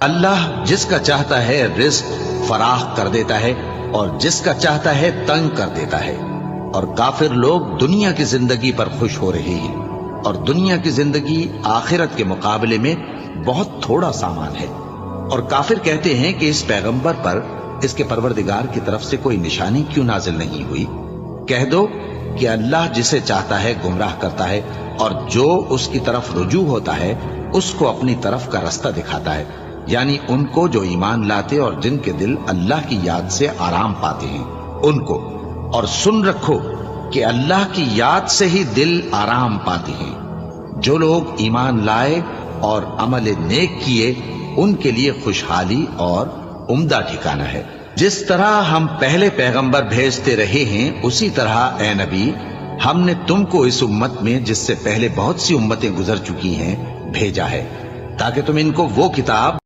اللہ جس کا چاہتا ہے رزق فراخ کر دیتا ہے اور جس کا چاہتا ہے تنگ کر دیتا ہے، اور کافر لوگ دنیا کی زندگی پر خوش ہو رہے ہیں، اور دنیا کی زندگی آخرت کے مقابلے میں بہت تھوڑا سامان ہے۔ اور کافر کہتے ہیں کہ اس پیغمبر پر اس کے پروردگار کی طرف سے کوئی نشانی کیوں نازل نہیں ہوئی؟ کہہ دو کہ اللہ جسے چاہتا ہے گمراہ کرتا ہے، اور جو اس کی طرف رجوع ہوتا ہے اس کو اپنی طرف کا رستہ دکھاتا ہے، یعنی ان کو جو ایمان لاتے اور جن کے دل اللہ کی یاد سے آرام پاتے ہیں ان کو۔ اور سن رکھو کہ اللہ کی یاد سے ہی دل آرام پاتے ہیں۔ جو لوگ ایمان لائے اور عمل نیک کیے ان کے لیے خوشحالی اور عمدہ ٹھکانہ ہے۔ جس طرح ہم پہلے پیغمبر بھیجتے رہے ہیں اسی طرح اے نبی ہم نے تم کو اس امت میں جس سے پہلے بہت سی امتیں گزر چکی ہیں بھیجا ہے، تاکہ تم ان کو وہ کتاب